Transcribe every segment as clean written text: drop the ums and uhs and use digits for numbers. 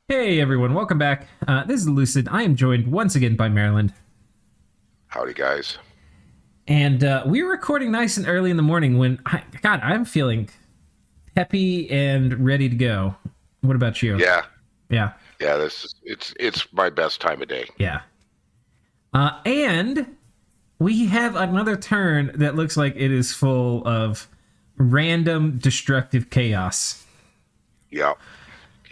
Hey everyone, welcome back. This is Lucid. I am joined once again by Maryland. Howdy, guys. And we're recording nice and early in the morning when, I'm feeling peppy and ready to go. What about you? Yeah, Yeah. yeah. It's my best time of day. Yeah. And we have another turn that looks like it is full of random destructive chaos. Yeah,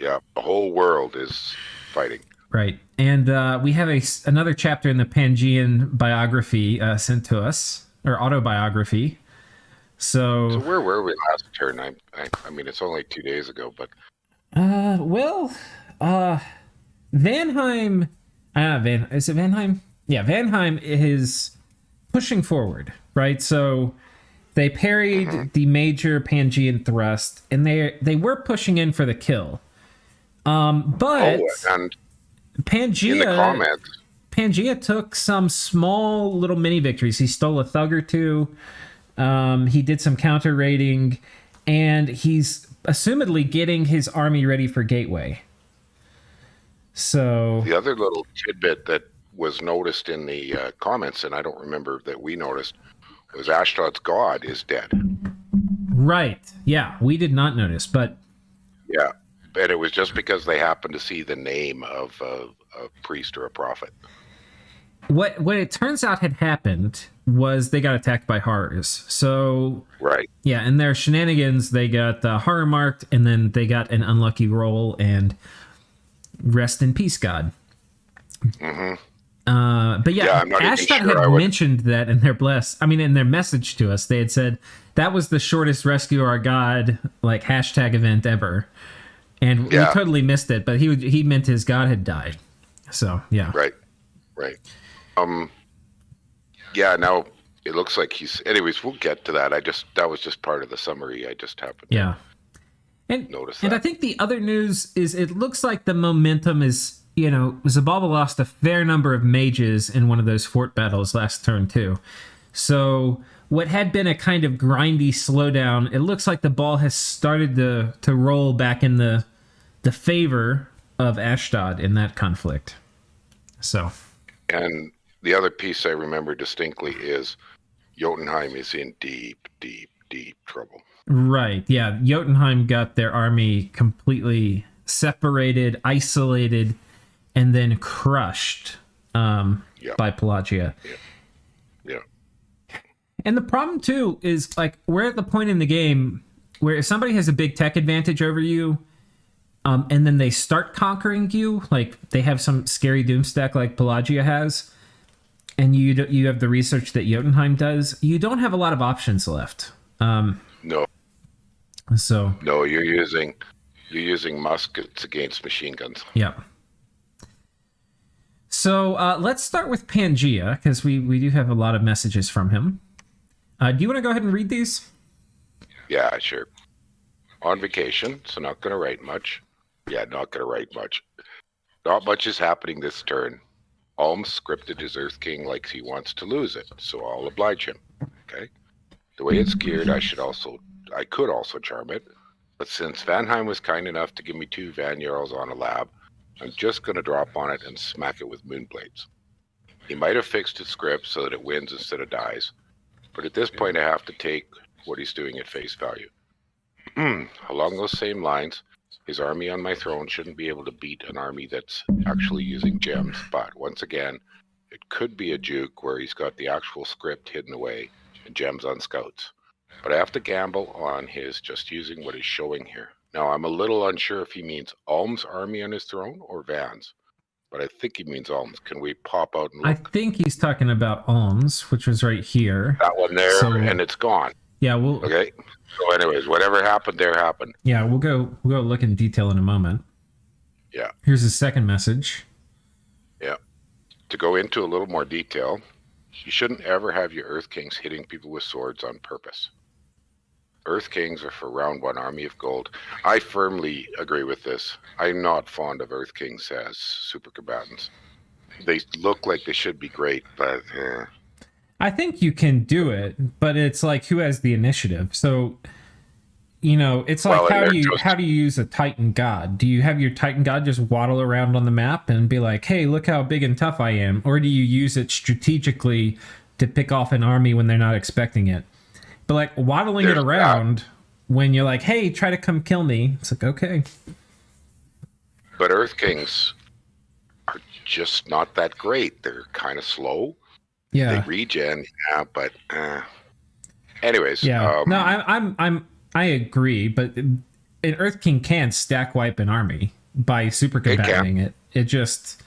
yeah. The whole world is fighting. Right. And we have another chapter in the Pangaean biography sent to us, or autobiography. So where were we last turn? I mean, it's only 2 days ago, but Vanheim. Is it Vanheim? Yeah, Vanheim is pushing forward, right? So they parried the major Pangaean thrust, and they were pushing in for the kill. But and Pangaea, in the comments, Pangaea took some small little mini victories. He stole a thug or two. He did some counter raiding, and he's assumedly getting his army ready for Gateway. So the other little tidbit that was noticed in the comments, and I don't remember that we noticed, was Ashdod's god is dead. right, yeah, we did not notice, but Yeah, and it was just because they happened to see the name of a priest or a prophet. what it turns out had happened was they got attacked by horrors. So Right. yeah, in their shenanigans, they got horror marked, and then they got an unlucky roll, and rest in peace, God. But yeah, I'm not even Ashdod sure had mentioned that in in their message to us. They had said that was the shortest rescue our god hashtag event ever, and we totally missed it. But he meant his god had died. So yeah, Right. Yeah, now it looks like he's. Anyways, we'll get to that. That was just part of the summary. I just happened to notice that. And I think the other news is it looks like the momentum is, Xibalba lost a fair number of mages in one of those fort battles last turn too. So what had been a kind of grindy slowdown, it looks like the ball has started to roll back in the favor of Ashdod in that conflict. So. And the other piece I remember distinctly is Jotunheim is in deep, deep, deep trouble. Right. Yeah. Jotunheim got their army completely separated, isolated, and then crushed by Pelagia. Yeah. And the problem, too, is we're at the point in the game where if somebody has a big tech advantage over you, and then they start conquering you, they have some scary doom stack like Pelagia has, and you have the research that Jotunheim does, you don't have a lot of options left. No. So No, you're using muskets against machine guns. yeah. So let's start with Pangaea, because we do have a lot of messages from him. Do you want to go ahead and read these? Yeah, sure. On vacation, so not going to write much. Yeah, not going to write much. Not much is happening this turn. Alm scripted his Earth King like he wants to lose it, so I'll oblige him. Okay? The way it's geared, I could also charm it, but since Vanheim was kind enough to give me 2 Van Jarls on a lab, I'm just going to drop on it and smack it with Moonblades. He might have fixed his script so that it wins instead of dies, but at this point I have to take what he's doing at face value. Along those same lines, his army on my throne shouldn't be able to beat an army that's actually using gems, but once again, it could be a juke where he's got the actual script hidden away and gems on scouts. But I have to gamble on his just using what he's showing here. Now, I'm a little unsure if he means Alm's army on his throne or Van's, but I think he means Alm's. Can we pop out and look? I think he's talking about Alms, which was right here. That one there, and it's gone. Yeah, Okay. So anyways, whatever happened there happened. Yeah, we'll go look in detail in a moment. Yeah. Here's his second message. Yeah. To go into a little more detail, you shouldn't ever have your Earth Kings hitting people with swords on purpose. Earth Kings are for round 1 army of gold. I firmly agree with this. I'm not fond of Earth Kings as super combatants. They look like they should be great, but I think you can do it, but it's who has the initiative. So you know, it's like Well, and how do you use a Titan God? Do you have your Titan God just waddle around on the map and be like, hey, look how big and tough I am? Or do you use it strategically to pick off an army when they're not expecting it? But like waddling it around when you're like, hey, try to come kill me. It's like, okay. But Earth Kings are just not that great. They're kind of slow. Yeah. They regen, yeah, but anyways. Yeah. No, I agree, but an Earth King can stack wipe an army by super combating it. It just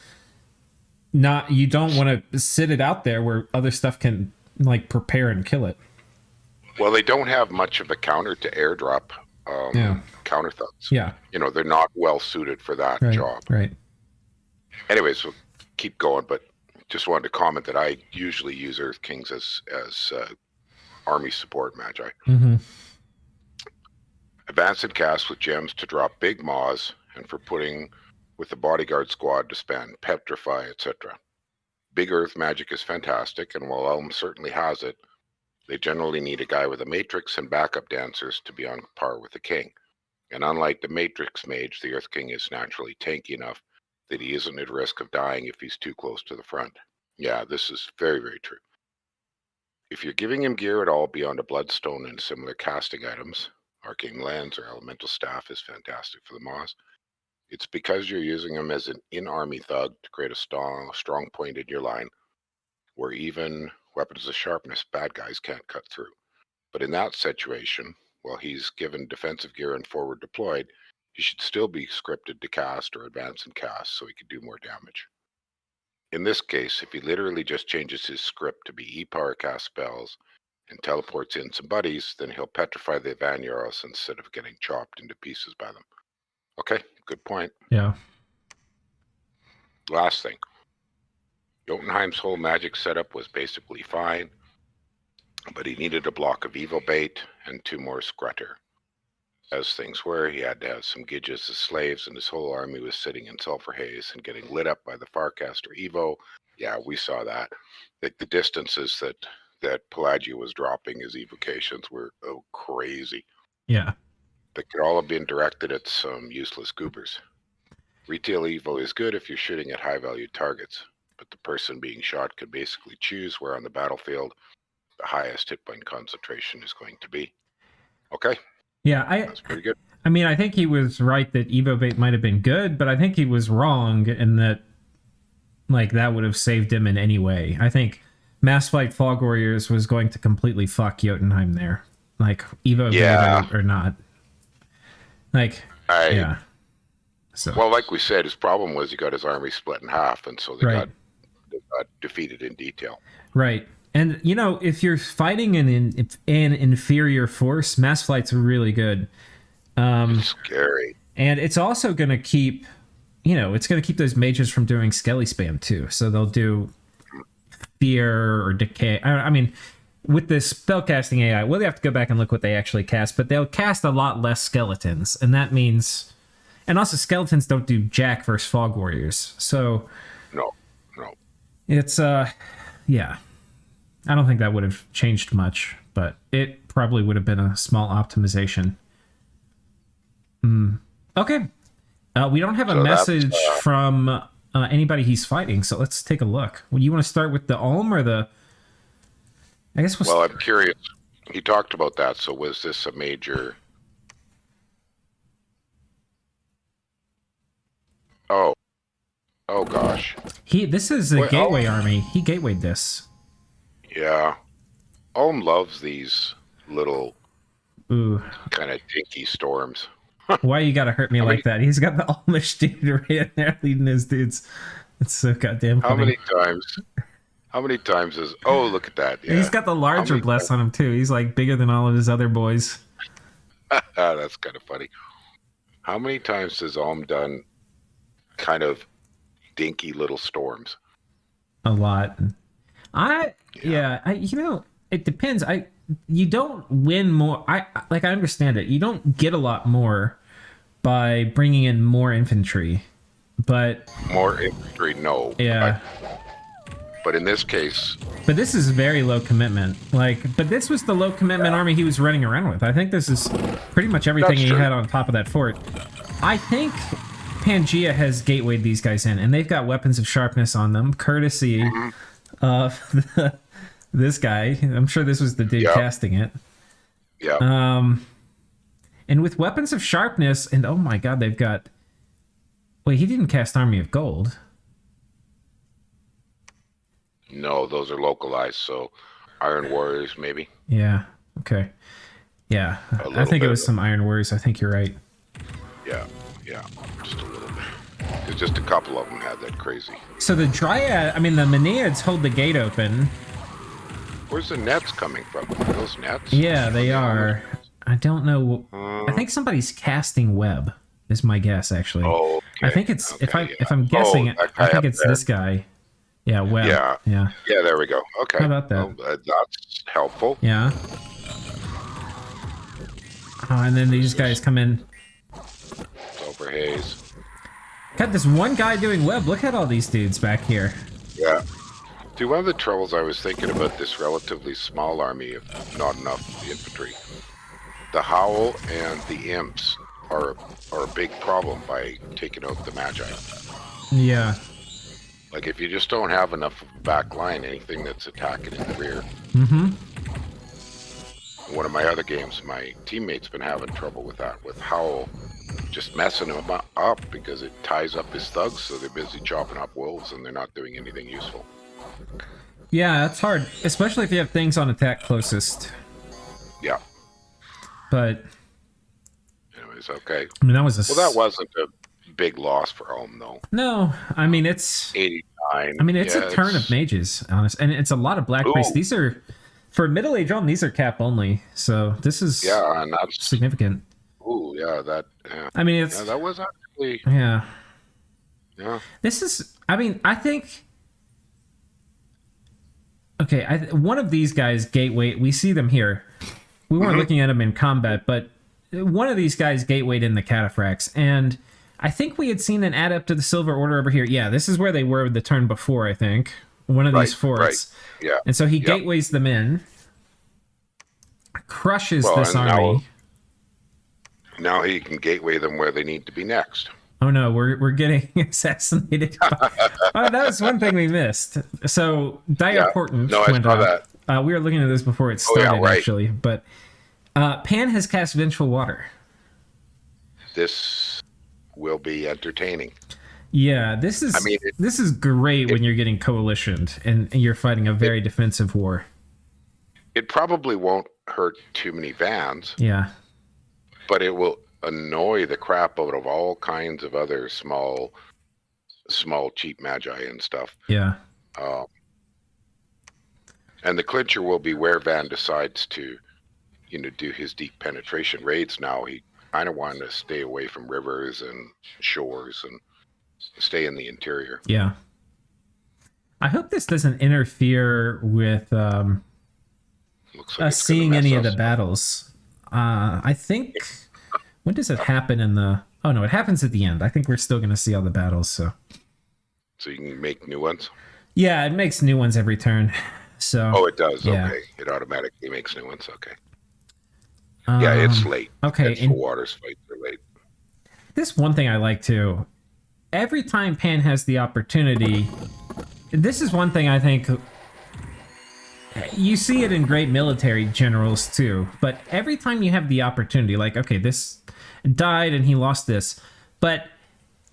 not, you don't want to sit it out there where other stuff can like prepare and kill it. Well, they don't have much of a counter to airdrop counter thugs. Yeah. You know, they're not well suited for that job. Right. Anyways, we'll keep going, but just wanted to comment that I usually use Earth Kings as army support magi. Mm-hmm. Advance and cast with gems to drop big maws, and for putting with the bodyguard squad to span petrify, etc. Big earth magic is fantastic, and while Elm certainly has it, they generally need a guy with a matrix and backup dancers to be on par with the king. And unlike the matrix mage, the Earth King is naturally tanky enough that he isn't at risk of dying if he's too close to the front. Yeah, this is very, very true. If you're giving him gear at all beyond a bloodstone and similar casting items, arcane lens or elemental staff is fantastic for the Moss. It's because you're using him as an in-army thug to create a strong point in your line where even weapons of sharpness bad guys can't cut through. But in that situation, while he's given defensive gear and forward deployed, he should still be scripted to cast or advance and cast so he can do more damage. In this case, if he literally just changes his script to be E-power cast spells and teleports in some buddies, then he'll petrify the Vanarus instead of getting chopped into pieces by them. Okay, good point. Yeah. Last thing. Jotunheim's whole magic setup was basically fine, but he needed a block of Evo Bait and 2 more Scrutter. As things were, he had to have some Gidges as slaves, and his whole army was sitting in sulfur haze and getting lit up by the Farcaster Evo. Yeah, we saw that. Like the distances that Pelagia was dropping his evocations were crazy. Yeah. They could all have been directed at some useless goobers. Retail Evo is good if you're shooting at high-value targets, but the person being shot could basically choose where on the battlefield the highest hit point concentration is going to be. Okay. Yeah, that's pretty good. I mean, I think he was right that Evo Bait might have been good, but I think he was wrong in that, like, that would have saved him in any way. I think Mass Flight Fog Warriors was going to completely fuck Jotunheim there. Like, Evo Bait or not. Like, yeah. So. Well, like we said, his problem was he got his army split in half, and so they got defeated in detail. Right. And, you know, if you're fighting an inferior force, Mass Flight's really good. It's scary. And it's also going to keep, you know, it's going to keep those mages from doing Skelly spam, too. So they'll do Fear or Decay. I mean, with this spellcasting AI, well, they have to go back and look what they actually cast, but they'll cast a lot less skeletons. And that means... And also, skeletons don't do jack versus Fog Warriors. So... No. It's, yeah. I don't think that would have changed much, but it probably would have been a small optimization. Okay. We don't have a message from anybody he's fighting, so let's take a look. Well, you want to start with the Ulm or the... I guess Well, I'm curious. He talked about that, so was this a major... Oh gosh. This is a gateway army. He gatewayed this. Yeah. Ulm loves these little kind of dinky storms. Why you gotta hurt me like that? He's got the Ulmish dude right in there leading his dudes. It's so goddamn funny. How many times is... Oh, look at that. Yeah. He's got the larger bless on him, too. He's, like, bigger than all of his other boys. That's kind of funny. How many times has Ulm done kind of dinky little storms? A lot. You know, it depends. You don't win more. I understand it. You don't get a lot more by bringing in more infantry, but more infantry, no. Yeah. But in this case, But this is very low commitment. But this was the low commitment army he was running around with. I think this is pretty much everything That's he true. had on top of that fort. I think Pangaea has gatewayed these guys in, and they've got weapons of sharpness on them, courtesy of this guy. I'm sure this was the dude casting it. yeah. And with weapons of sharpness, and oh my god, they've got... Wait, he didn't cast Army of Gold. No, those are localized, so Iron Warriors, maybe. Yeah, okay. Yeah, I think it was some Iron Warriors. I think you're right. Yeah, just a little bit. There's just a couple of them had that crazy. So the Dryad, the Meneids hold the gate open. Where's the nets coming from? Are those nets? Yeah, they are. I don't know. I think somebody's casting web, is my guess, actually. Oh, okay. I think it's, if I'm Oh, guessing, that guy I think up it's there. this guy. Yeah, web. Yeah. Yeah, there we go. Okay. How about that? Well, that's helpful. Yeah. Oh, and then these guys come in. Over Haze. Got this one guy doing web. Look at all these dudes back here. Yeah. See, one of the troubles I was thinking about this relatively small army of not enough infantry. The Howl and the Imps are a big problem by taking out the Magi. Yeah. Like, if you just don't have enough of a back line, anything that's attacking in the rear. Mm-hmm. One of my other games, my teammate's been having trouble with that, with Howl just messing him up because it ties up his thugs, so they're busy chopping up wolves and they're not doing anything useful. Yeah, that's hard, especially if you have things on attack closest. Yeah. But Anyways, okay. that was a... Well, that wasn't a big loss for home, though. No, it's... 89. It's a turn of mages, honest, and it's a lot of black priests. These are, for middle-age Rome, these are cap only, so this is and that's significant. Ooh, yeah, that. Yeah. It's... Yeah, that was actually. Yeah. Yeah. This is... I think... Okay, one of these guys, Gateway, we see them here. We weren't looking at them in combat, but one of these guys gatewayed in the cataphracts, and I think we had seen an adept of the Silver Order over here. Yeah, this is where they were the turn before, I think. One of these forts. Right. Yeah. And so he gateways them in, crushes this army. Now he can gateway them where they need to be next. Oh no, we're getting assassinated. Oh, that was one thing we missed. So Dire Portent went up. We were looking at this before it started, actually. But Pan has cast Vengeful Water. This will be entertaining. Yeah, this is this is great when you're getting coalitioned and you're fighting a very defensive war. It probably won't hurt too many Vans. Yeah. But it will annoy the crap out of all kinds of other small cheap Magi and stuff. Yeah. And the clincher will be where Van decides to, do his deep penetration raids now. He kind of wanted to stay away from rivers and shores and stay in the interior. Yeah. I hope this doesn't interfere with us seeing any of the battles. I think... When does it happen in the... Oh, no, it happens at the end. I think we're still going to see all the battles, so... So you can make new ones? Yeah, it makes new ones every turn, so... Oh, it does? Yeah. Okay. It automatically makes new ones? Okay. Yeah, it's late. Okay. The Waters fights are late. This one thing I like, too. Every time Pan has the opportunity... This is one thing I think... You see it in great military generals, too. But every time you have the opportunity, like, okay, this died and he lost this. But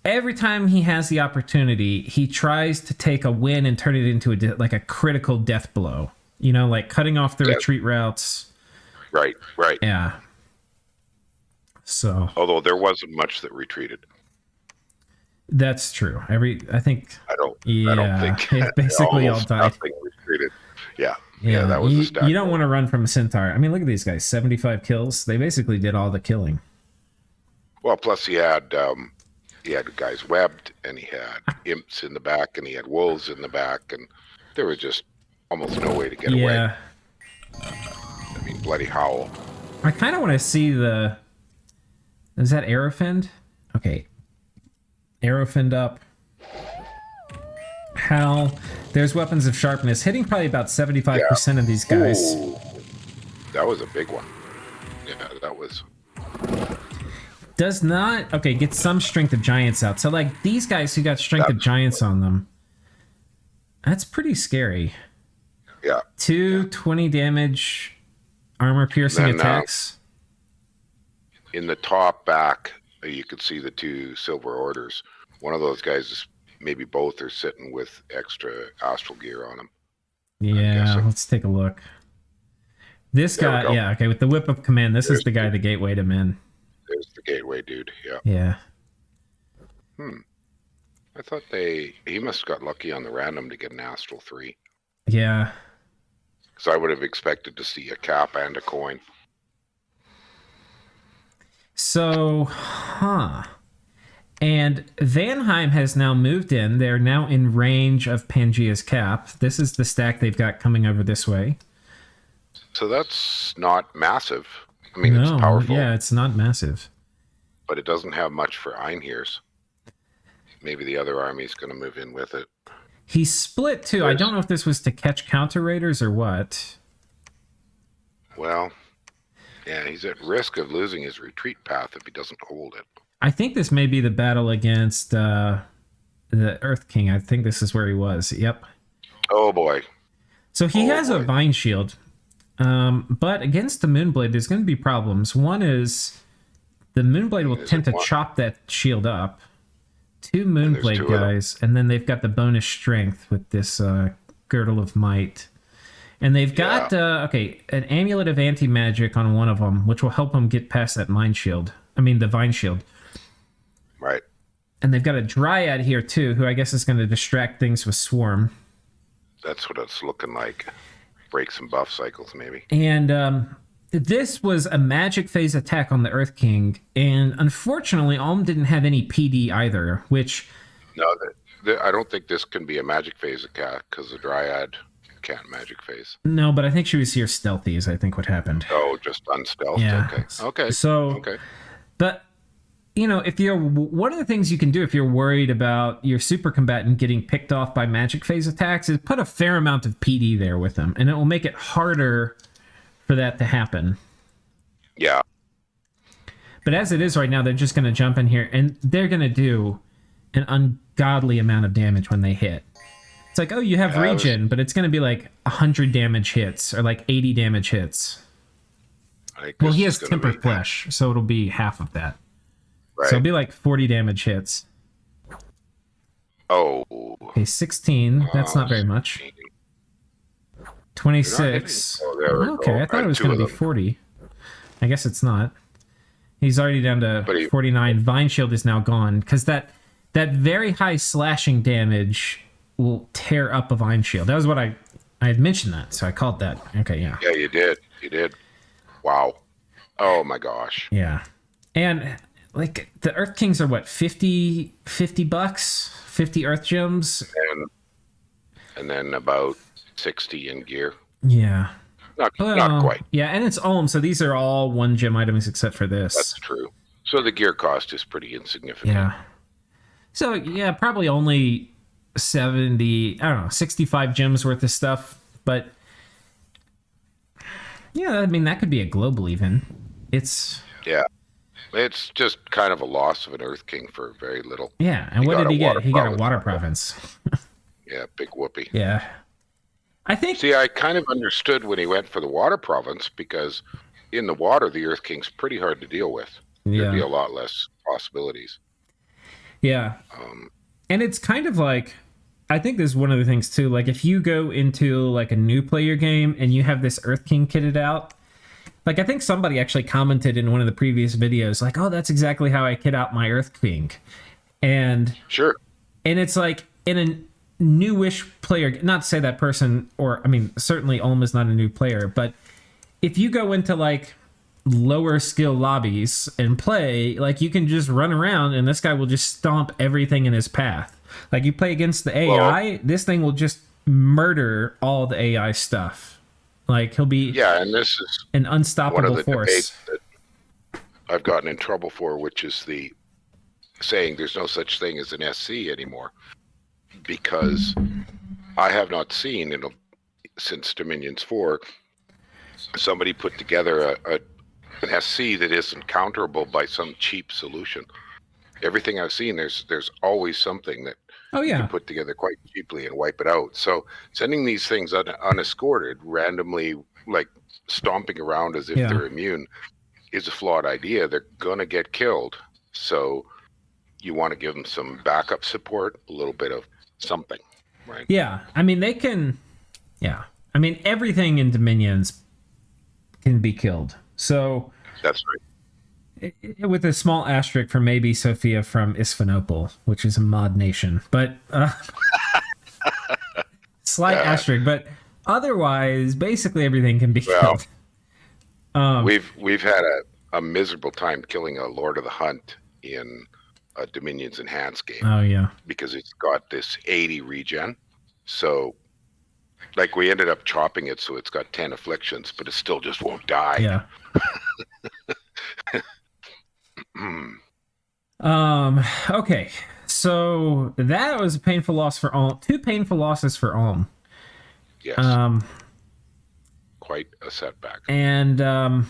every time he has the opportunity, he tries to take a win and turn it into a critical death blow. Like cutting off the retreat routes. Right. Yeah. So. Although there wasn't much that retreated. That's true. I don't think. Basically all died. Nothing retreated. Yeah, that was a stack. You don't want to run from a Centaur. Look at these guys. 75 kills. They basically did all the killing. Well, plus he had guys webbed, and he had imps in the back, and he had wolves in the back, and there was just almost no way to get away. Bloody Howl. I kind of want to see the... Is that Aerofind? Okay. Aerofind up. Hal. There's weapons of sharpness, hitting probably about 75% of these guys. Ooh, that was a big one. Yeah, that was. Does not... Okay, get some strength of giants out. So, like, these guys who got strength of giants on them, that's pretty scary. Yeah. 20 damage, armor-piercing attacks. In the top back, you can see the 2 silver orders. One of those guys is... Maybe both are sitting with extra astral gear on them. Yeah, let's take a look. This guy, yeah, okay, with the whip of command, this is the guy that gatewayed him in. There's the gateway dude, yeah. Yeah. I thought he must have got lucky on the random to get an astral 3. Yeah. Because I would have expected to see a cap and a coin. So, And Vanheim has now moved in. They're now in range of Pangaea's cap. This is the stack they've got coming over this way. So that's not massive. I mean, it's powerful. Yeah, it's not massive. But it doesn't have much for Einheirs. Maybe the other army's going to move in with it. He split too. I don't know if this was to catch counter raiders or what. Well, yeah, he's at risk of losing his retreat path if he doesn't hold it. I think this may be the battle against the Earth King. I think this is where he was. Yep. Oh, boy. So he has a Vine Shield. But against the Moonblade, there's going to be problems. One is the Moonblade will tend to chop that shield up. 2 Moonblade guys. And then they've got the bonus strength with this Girdle of Might. And they've got, an Amulet of Anti-Magic on one of them, which will help them get past that Vine Shield. Right. And they've got a Dryad here, too, who I guess is going to distract things with Swarm. That's what it's looking like. Break some buff cycles, maybe. And this was a magic phase attack on the Earth King. And unfortunately, Alm didn't have any PD either, which... No, I don't think this can be a magic phase attack, because the Dryad can't magic phase. No, but I think she was here stealthy, is I think what happened. Oh, just unstealthed? Yeah. Okay. So... Okay. But, if you're... One of the things you can do if you're worried about your super combatant getting picked off by magic phase attacks is put a fair amount of PD there with them, and it will make it harder for that to happen. Yeah. But as it is right now, they're just going to jump in here, and they're going to do an ungodly amount of damage when they hit. It's like, oh, you have regen, but it's going to be like 100 damage hits, or like 80 damage hits. Well, he has Temper Flesh, so it'll be half of that. Right. So it'll be like 40 damage hits. Oh. Okay, 16. That's not very much. 26. Okay, I thought it was going to be 40. I guess it's not. He's already down to 49. Vine Shield is now gone, because that very high slashing damage will tear up a Vine Shield. That was what I had mentioned that, so I called that. Okay, yeah. Yeah, you did. You did. Wow. Oh my gosh. Yeah. And like the Earth Kings are what, $50 50 Earth Gems? And then about 60 in gear. Yeah. Not quite. Yeah, and it's Olm, so these are all 1 gem items except for this. That's true. So the gear cost is pretty insignificant. Yeah. So yeah, probably only 65 gems worth of stuff, but yeah, I mean, that could be a global even. Yeah. It's just kind of a loss of an Earth King for very little. Yeah, and what did he get? He got a water province. Yeah, big whoopee. Yeah. See, I kind of understood when he went for the water province, because in the water, the Earth King's pretty hard to deal with. There'd be a lot less possibilities. Yeah. And it's kind of like, I think this is one of the things too, like if you go into like a new player game and you have this Earth King kitted out, like I think somebody actually commented in one of the previous videos, like, oh, that's exactly how I kit out my Earth King. And sure. And it's like in a newish player, not to say that person, or I mean, certainly Ulm is not a new player, but if you go into like lower skill lobbies and play, like you can just run around and this guy will just stomp everything in his path. Like you play against the AI, this thing will just murder all the AI stuff. Like he'll be and this is an unstoppable one of the force. Debates that I've gotten in trouble for, which is the saying there's no such thing as an SC anymore. because I have not seen since Dominions 4 somebody put together an SC that isn't counterable by some cheap solution. Everything I've seen, there's always something that you can put together quite cheaply and wipe it out. So sending these things unescorted, randomly, like stomping around as if they're immune, is a flawed idea. They're gonna get killed. So you want to give them some backup support, a little bit of something, right? Yeah, I mean they can. Yeah, I mean everything in Dominions can be killed. So that's right. With a small asterisk for maybe Sophia from Isphenople, which is a mod nation, but slight asterisk. But otherwise, basically everything can be killed. We've had a miserable time killing a Lord of the Hunt in a Dominions Enhanced game. Oh yeah, because it's got this 80 regen. So, like, we ended up chopping it so it's got 10 afflictions, but it still just won't die. Yeah. Okay, so that was a painful loss for Ulm. 2 painful losses for Ulm. Yes. Quite a setback. And I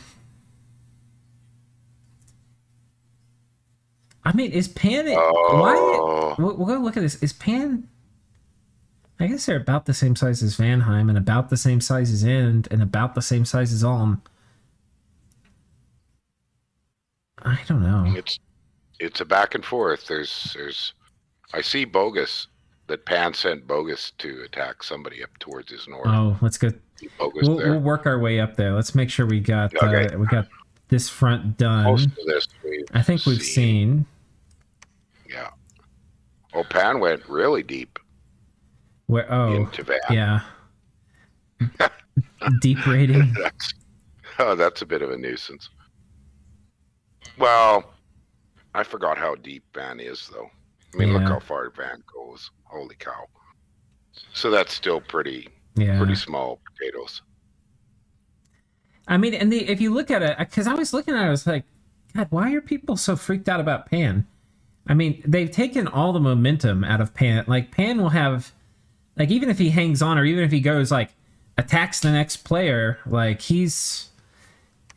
mean, is Pan? Why? We'll go look at this. Is Pan? I guess they're about the same size as Vanheim, and about the same size as End, and about the same size as Ulm. I don't know. It's a back and forth. There's I see Bogus, that Pan sent Bogus to attack somebody up towards his north. Oh, let's go. We'll work our way up there. Let's make sure we got this front done. Most of this I think we've seen. Yeah. Oh, Pan went really deep. Where? Oh, into Van. Yeah. Deep rating. That's a bit of a nuisance. Well, I forgot how deep Van is, though. I mean, look how far Van goes. Holy cow. So that's still pretty small potatoes. I mean, and if you look at it, because I was looking at it, I was like, God, why are people so freaked out about Pan? I mean, they've taken all the momentum out of Pan. Like, Pan will have, like, even if he hangs on, or even if he goes, like, attacks the next player, like, he's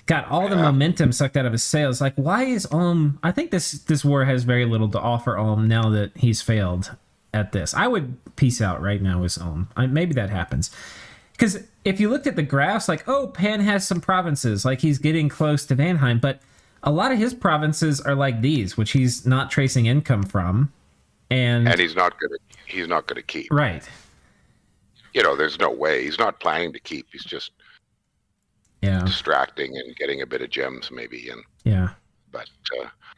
got all the momentum sucked out of his sails. Like, why is Ulm? I think this war has very little to offer Ulm now that he's failed at this. I would peace out right now with Ulm. Maybe that happens. Because if you looked at the graphs, like, oh, Pan has some provinces, like he's getting close to Vanheim, but a lot of his provinces are like these, which he's not tracing income from, and he's not gonna keep. Right. You know, there's no way. He's not planning to keep. He's just distracting and getting a bit of gems maybe. And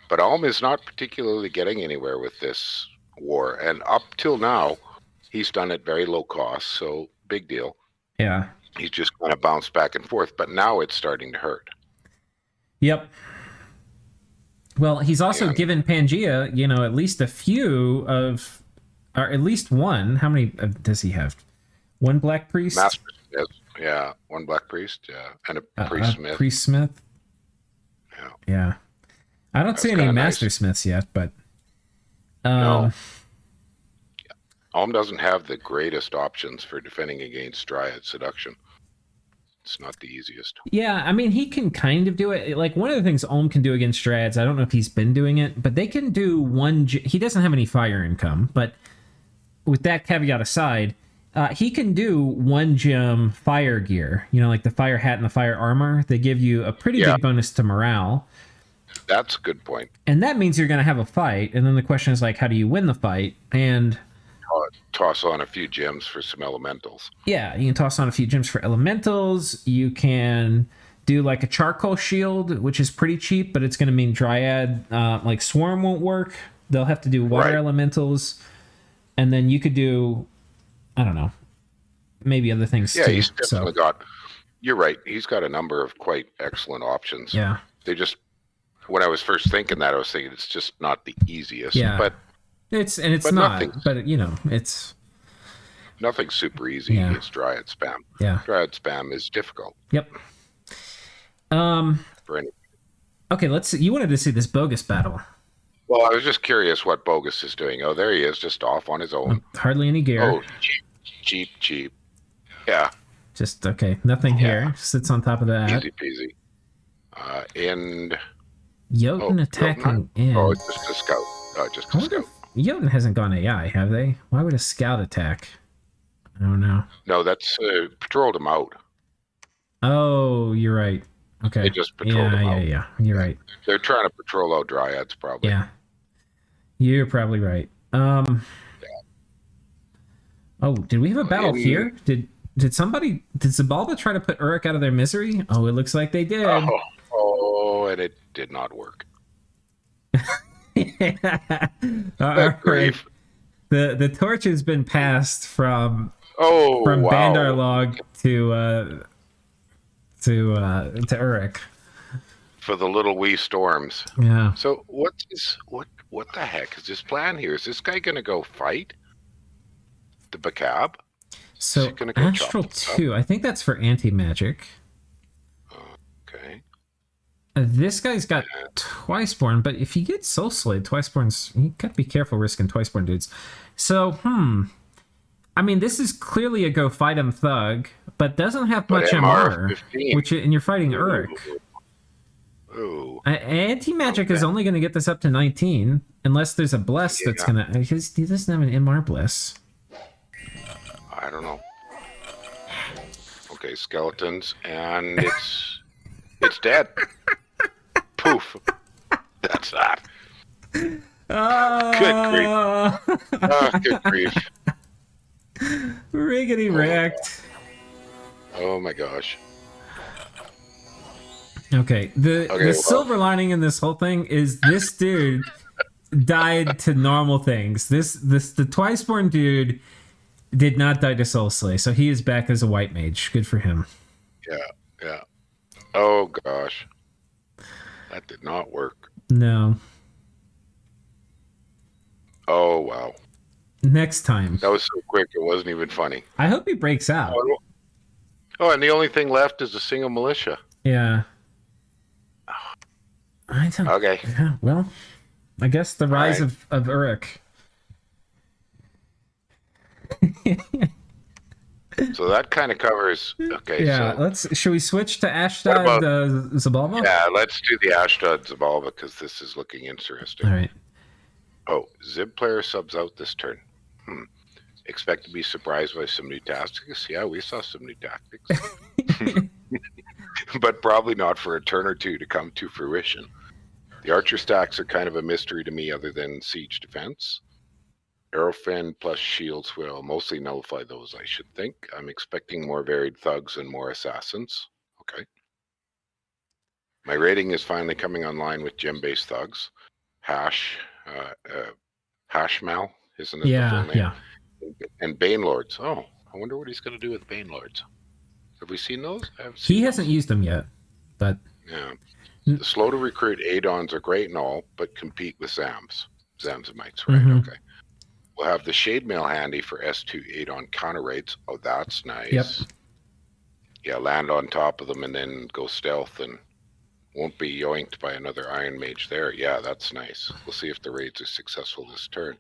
but Ulm is not particularly getting anywhere with this war, and up till now, he's done it very low cost. So big deal. Yeah. He's just kind of bounced back and forth, but now it's starting to hurt. Yep. Well, he's also given Pangaea, at least a few of, or at least one. How many does he have? One Black Priest? Master Smith, one Black Priest, and a Priest Smith. Priest Smith? Yeah. I don't see any Master Smiths yet, but... No. Ulm doesn't have the greatest options for defending against Dryad Seduction. It's not the easiest. Yeah, I mean, he can kind of do it. Like, one of the things Ulm can do against Dryads, I don't know if he's been doing it, but they can do one... He doesn't have any fire income, but with that caveat aside, he can do 1 gem fire gear. Like the fire hat and the fire armor. They give you a pretty big bonus to morale. That's a good point. And that means you're going to have a fight. And then the question is, like, how do you win the fight? And... toss on a few gems for some elementals. Yeah, you can toss on a few gems for elementals. You can do like a charcoal shield, which is pretty cheap, but it's going to mean Dryad, like Swarm won't work. They'll have to do water elementals. And then you could do, I don't know, maybe other things too. Yeah, he's definitely got, you're right, he's got a number of quite excellent options. Yeah. They just, when I was first thinking that, I was thinking it's just not the easiest. Yeah. But it's not, but it's nothing super easy against Dryad spam. Yeah. Dryad spam is difficult. Yep. For any. Okay, let's see. You wanted to see this Bogus Battle. Well, I was just curious what Bogus is doing. Oh, there he is, just off on his own. Hardly any gear. Oh, cheap. Yeah. Just, okay, nothing here. Sits on top of that. Easy peasy. And... Jotun attacking in. Oh, it's just a scout. Just a scout. Jotun hasn't gone AI, have they? Why would a scout attack? I don't know. No, that's patrolled him out. Oh, you're right. Okay. They just patrolled him out. Yeah. You're right. They're trying to patrol out Dryads, probably. Yeah. You're probably right. Oh, did we have a battle here? Did Xibalba try to put Uruk out of their misery? Oh, it looks like they did. Oh, and it did not work. All right. The torch has been passed from Bandar Log to Uruk for the little wee storms. Yeah. So what the heck is this plan here? Is this guy gonna go fight the Bacab? So Astral 2, I think that's for anti-magic. Okay. This guy's got Twiceborn, but if you get Soul Slade, Twiceborn's, you gotta be careful risking Twiceborn dudes. So, I mean, this is clearly a go fight him thug, but doesn't have much MR, and you're fighting Uruk. Ooh. Anti-magic is only going to get this up to 19, unless there's a bless that's going to... He doesn't have an MR bless. I don't know. Okay, skeletons, and it's dead. Poof. That's that. Good grief. Riggedy wrecked. Oh my gosh. Okay, the silver lining in this whole thing is this dude died to normal things. The Twiceborn dude did not die to Soul Slay, so he is back as a white mage. Good for him. Yeah. Oh gosh. That did not work. No. Oh wow. Next time. That was so quick it wasn't even funny. I hope he breaks out. Oh, and the only thing left is a single militia. Yeah. I don't... Okay. Yeah, well, I guess the rise of Uruk. So that kind of covers. Okay. Yeah. So should we switch to Ashdod Xibalba? Yeah, let's do the Ashdod Xibalba because this is looking interesting. All right. Oh, Zib player subs out this turn. Expect to be surprised by some new tactics. Yeah, we saw some new tactics. But probably not for a turn or two to come to fruition. The archer stacks are kind of a mystery to me other than siege defense. Arrowfin plus shields will mostly nullify those, I should think. I'm expecting more varied thugs and more assassins. Okay. My rating is finally coming online with gem-based thugs. Hatchimal, isn't it the full name? Yeah. And Bane Lords. Oh, I wonder what he's going to do with Bane Lords. Have we seen those? He hasn't used them yet, but... Yeah. The slow to recruit Adons are great and all, but compete with Zams. Zamzamites, right? Mm-hmm. Okay. We'll have the Shade Mail handy for S2 Adon counter raids. Oh, that's nice. Yep. Yeah, land on top of them and then go stealth and won't be yoinked by another Iron Mage there. Yeah, that's nice. We'll see if the raids are successful this turn.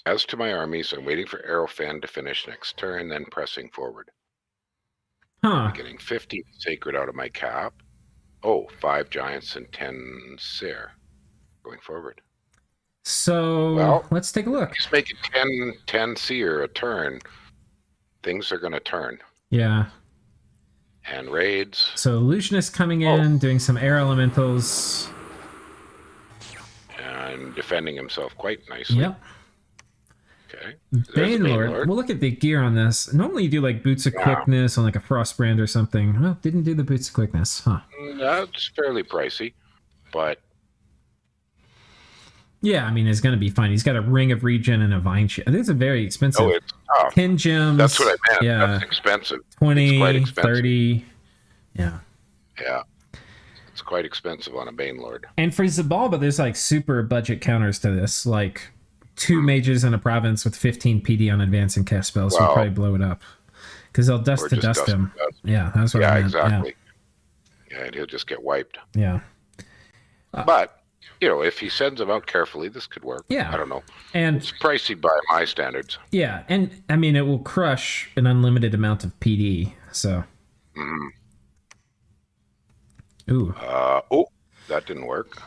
As to my armies, I'm waiting for Arrowfan to finish next turn, then pressing forward. I'm getting 50 Sacred out of my cap. Oh, 5 Giants and 10 Seer going forward. So, let's take a look. Just make it 10 Seer a turn. Things are going to turn. Yeah. And raids. So, Illusionist coming in, doing some air elementals. And defending himself quite nicely. Yep. Okay. Bane Lord. We'll look at the gear on this. Normally you do like Boots of Quickness on like a Frostbrand or something. Well, didn't do the Boots of Quickness. Huh. That's fairly pricey, but... Yeah, I mean, it's going to be fine. He's got a Ring of Regen and a Vine Shield. I think it's a very expensive. Oh, it's tough. 10 gems. That's what I meant. Yeah. That's expensive. 20, it's quite expensive. 30. Yeah. Yeah. It's quite expensive on a Bane Lord. And for Xibalba, there's like super budget counters to this. Like 2 mages in a province with 15 PD on advance and cast spells will probably blow it up. Because they'll dust to dust him. Yeah, that's what I meant. Exactly. Yeah, and he'll just get wiped. Yeah. But if he sends them out carefully, this could work. Yeah. I don't know. And it's pricey by my standards. Yeah, and I mean, it will crush an unlimited amount of PD, so. Ooh. That didn't work.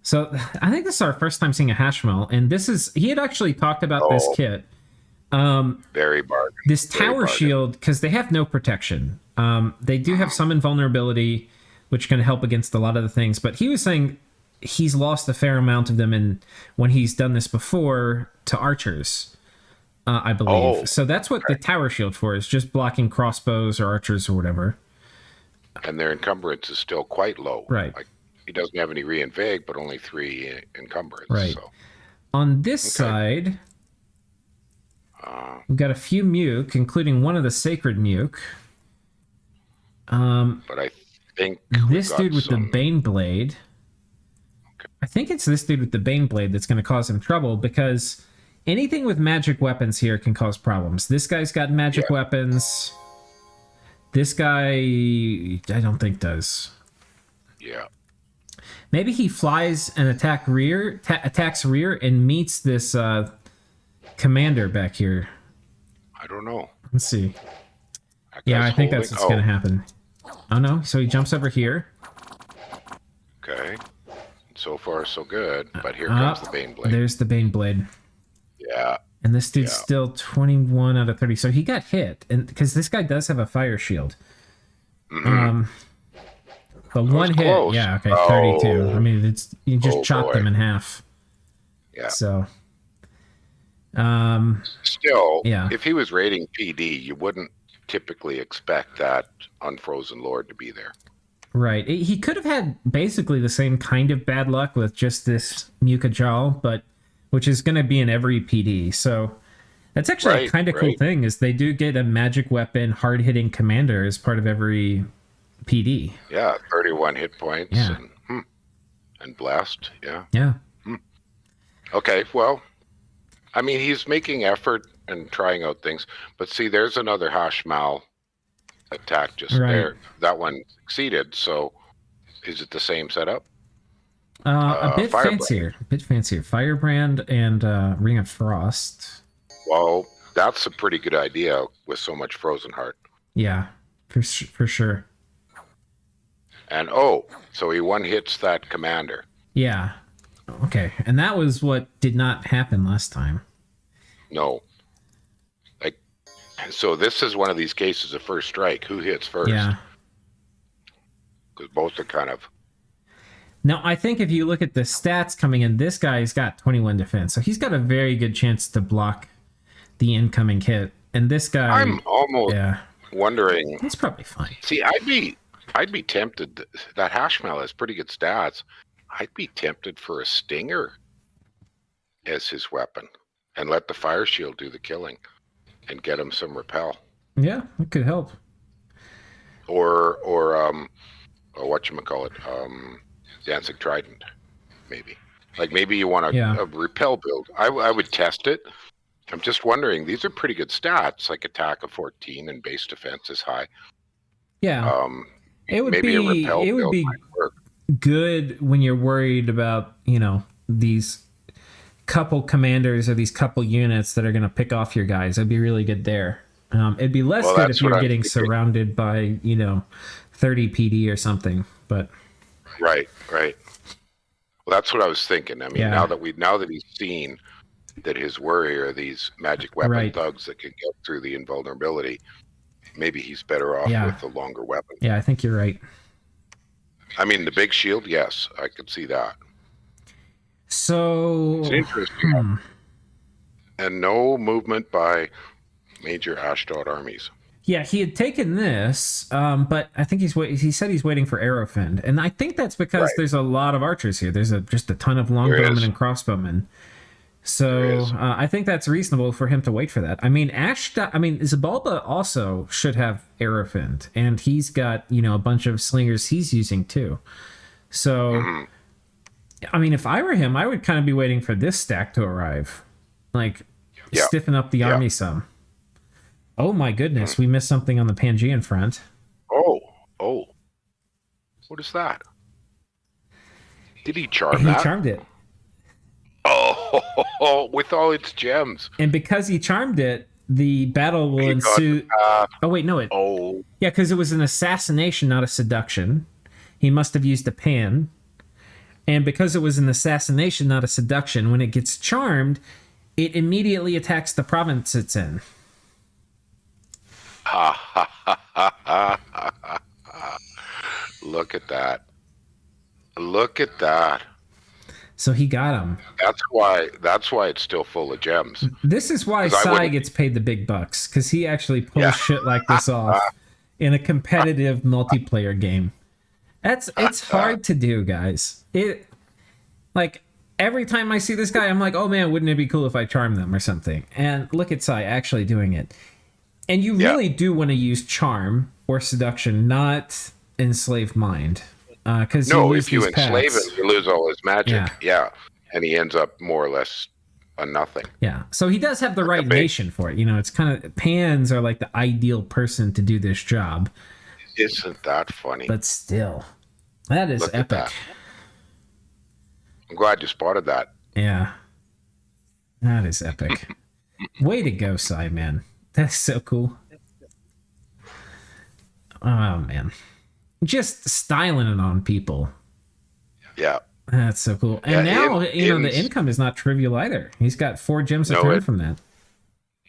So I think this is our first time seeing a Hatchimal, and he had actually talked about this kit. Very bargain. This tower shield, because they have no protection. They do have some invulnerability, which can help against a lot of the things, but he was saying he's lost a fair amount of them when he's done this before to archers, I believe. So that's what the tower shield for is, just blocking crossbows or archers or whatever. And their encumbrance is still quite low. Right. Like, he doesn't have any reinvig, but only 3 encumbrance. Right. So. On this side, we've got a few Muke, including one of the sacred Muke. But I think this dude with the Bane Blade. Okay. I think it's this dude with the Bane Blade that's going to cause him trouble, because anything with magic weapons here can cause problems. This guy's got magic weapons. This guy, I don't think does. Yeah. Maybe he flies and attacks rear and meets this commander back here. I don't know. Let's see. I think that's what's going to happen. Oh, no. So he jumps over here. Okay. So far, so good. But here comes the Bane Blade. There's the Bane Blade. Yeah. And this dude's still 21 out of 30. So he got hit. And because this guy does have a fire shield. But one hit. Close. Yeah, okay. 32. I mean, you just chopped them in half. Yeah. So. Still, if he was raiding PD, you wouldn't typically expect that Unfrozen Lord to be there. Right. He could have had basically the same kind of bad luck with just this Mukajal, but which is going to be in every PD. So that's actually a kind of cool thing, is they do get a magic weapon, hard-hitting commander as part of every PD. Yeah, 31 hit points. Yeah. And blast. Yeah. Yeah. Okay, well, I mean, he's making effort and trying out things. But see, there's another Hatchimal attack just there. That one succeeded. So is it the same setup? A bit fancier. A bit fancier. Firebrand and Ring of Frost. Well, that's a pretty good idea with so much Frozen Heart. Yeah, for sure. And so he one-hits that commander. Yeah. Okay. And that was what did not happen last time. No. So this is one of these cases of first strike. Who hits first? Yeah. Because both are kind of... Now, I think if you look at the stats coming in, this guy's got 21 defense. So he's got a very good chance to block the incoming hit. And this guy... I'm almost wondering... He's probably fine. See, I'd be tempted. That Hatchimal has pretty good stats. I'd be tempted for a Stinger as his weapon and let the Fire Shield do the killing and get him some repel. Yeah, it could help. Or whatchamacallit, Dancing Trident, maybe. Like maybe you want a repel build. I would test it. I'm just wondering, these are pretty good stats, like attack of 14 and base defense is high. Yeah. It would be good when you're worried about, these couple commanders or these couple units that are going to pick off your guys. It'd be really good there. It'd be less good if you're getting surrounded by, 30 PD or something. But right. Well, that's what I was thinking. I mean, now that he's seen that his worry are these magic weapon thugs that can get through the invulnerability, maybe he's better off with a longer weapon. Yeah, I think you're right. I mean, the big shield, yes, I could see that. So it's interesting. And no movement by major Ashdod armies. Yeah, he had taken this, but I think he said he's waiting for Arrowfend, and I think that's because there's a lot of archers here. There's just a ton of longbowmen and crossbowmen. So I think that's reasonable for him to wait for that. I mean, Xibalba also should have Arrowfend, and he's got a bunch of slingers he's using too. So, I mean, if I were him, I would kind of be waiting for this stack to arrive, stiffen up the army some. Oh my goodness, we missed something on the Pangaean front. Oh, what is that? Did he charm He that? charmed it. Oh, with all its gems. And because he charmed it, the battle will ensue. Oh, wait, no. Yeah, because it was an assassination, not a seduction. He must have used a pan. And because it was an assassination, not a seduction, when it gets charmed, it immediately attacks the province it's in. Look at that. Look at that. So he got him. That's why it's still full of gems. This is why Sai gets paid the big bucks, because he actually pulls shit like this off in a competitive multiplayer game. It's hard to do, guys. Like every time I see this guy, I'm like, oh man, wouldn't it be cool if I charm them or something? And look at Sai actually doing it. And you really do want to use charm or seduction, not enslaved mind. Because if you enslave him, you lose all his magic. Yeah. And he ends up more or less a nothing. Yeah. So he does have the right nation for it. It's kind of, Pans are like the ideal person to do this job. Isn't that funny? But still, that is epic. That. I'm glad you spotted that. Yeah. That is epic. Way to go, Sai, man. That's so cool. Oh, man. Just styling it on people. Yeah. That's so cool. And now, the income is not trivial either. He's got 4 gems a turn from that.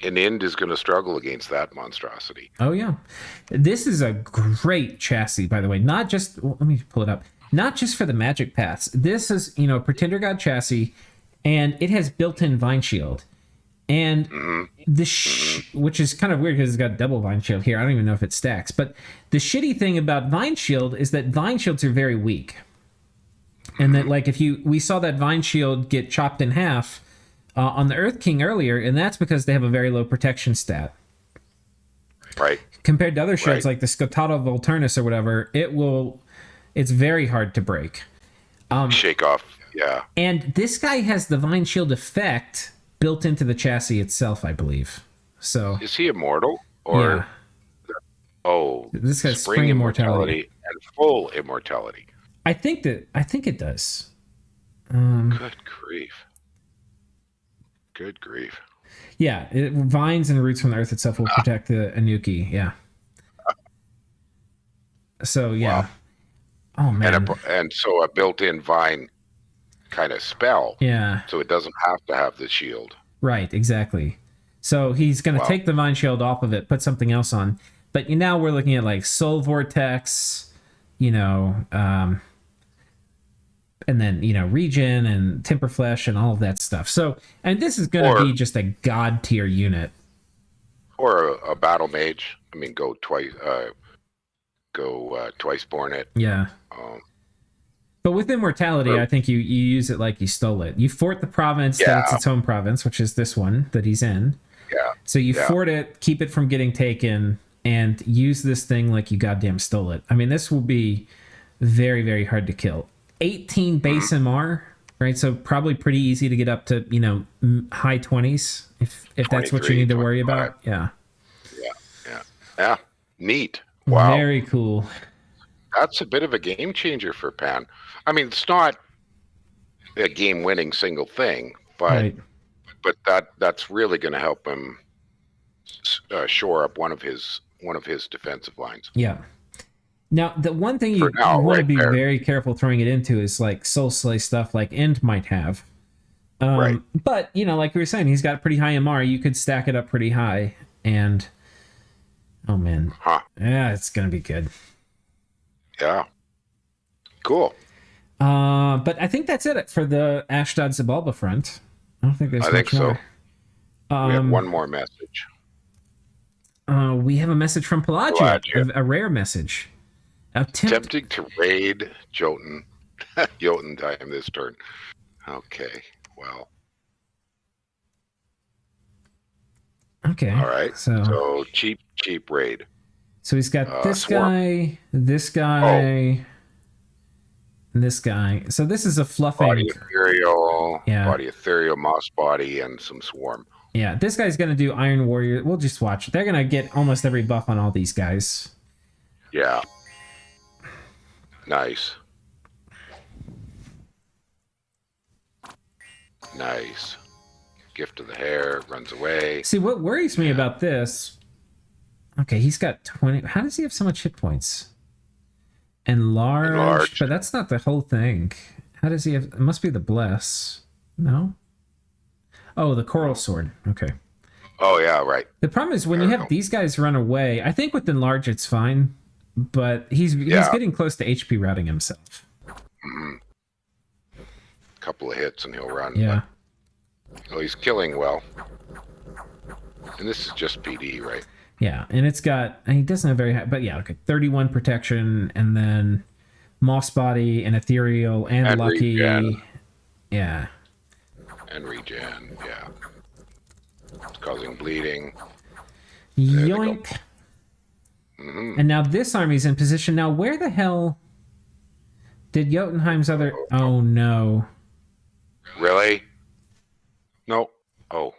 And Ind is going to struggle against that monstrosity. Oh, yeah. This is a great chassis, by the way. Not just... Well, let me pull it up. Not just for the magic paths. This is, Pretender God chassis, and it has built-in Vine Shield. And which is kind of weird because it's got double Vine Shield here. I don't even know if it stacks. But the shitty thing about Vine Shield is that Vine Shields are very weak. And that, like, we saw that Vine Shield get chopped in half on the Earth King earlier, and that's because they have a very low protection stat. Right. Compared to other shields like the Scotato Volturnus or whatever, it's very hard to break. Shake off, yeah. And this guy has the Vine Shield effect built into the chassis itself, I believe. So is he immortal? Or this guy's spring immortality and full immortality. I think it does. Good grief. Good grief. Yeah, vines and roots from the earth itself will protect the Anuki. Yeah. So yeah. Wow. Oh man. And so a built-in vine kind of spell. Yeah. So it doesn't have to have the shield. Right, exactly. So he's going to take the Vine Shield off of it, put something else on. But now we're looking at like Soul Vortex, and then, Regen and Timberflesh and all of that stuff. So, and this is going to be just a god tier unit. Or a battle mage. I mean, go twice born it. Yeah. But with immortality, I think you use it like you stole it. You fort the province that it's its own province, which is this one that he's in. Yeah. So you fort it, keep it from getting taken, and use this thing like you goddamn stole it. I mean, this will be very, very hard to kill. 18 base MR, right? So probably pretty easy to get up to, high 20s if that's what you need to worry about. Yeah. Yeah. Neat. Wow. Very cool. That's a bit of a game changer for Pan. I mean, it's not a game-winning single thing, but that's really going to help him shore up one of his defensive lines. Yeah. Now, the one thing you want to be very careful throwing it into is like Soul Slay stuff like End might have. But, like we were saying, he's got pretty high MR. You could stack it up pretty high. And, oh, man. Yeah, it's going to be good. Yeah. Cool. But I think that's it for the Ashdod Xibalba front. I don't think there's much more. We have one more message. We have a message from Pelagia. A rare message. Attempting to raid Jotunheim this turn. Okay, well. Okay. All right. So cheap raid. So he's got this guy, this guy, and this guy. So this is a fluffing... Body ethereal, moss body, and some swarm. Yeah, this guy's going to do Iron Warrior. We'll just watch. They're going to get almost every buff on all these guys. Yeah. Nice. Nice. Gift of the hair, runs away. See, what worries me about this... Okay, he's got 20... How does he have so much hit points? Enlarged, but that's not the whole thing. How does he have... It must be the Bless. No? Oh, the Coral Sword. Okay. Oh, yeah, right. The problem is when you have these guys run away, I think with Enlarge it's fine, but he's getting close to HP routing himself. Couple of hits and he'll run. Yeah. Well, he's killing well. And this is just PD, right? Yeah, and it's got... And he doesn't have very high... But yeah, okay. 31 protection, and then Moss Body, and Ethereal, and Lucky. Regen. Yeah. And regen, yeah. It's causing bleeding. Yoink. And now this army's in position. Now, where the hell did Jotunheim's other... Oh, no. Really? No. Oh.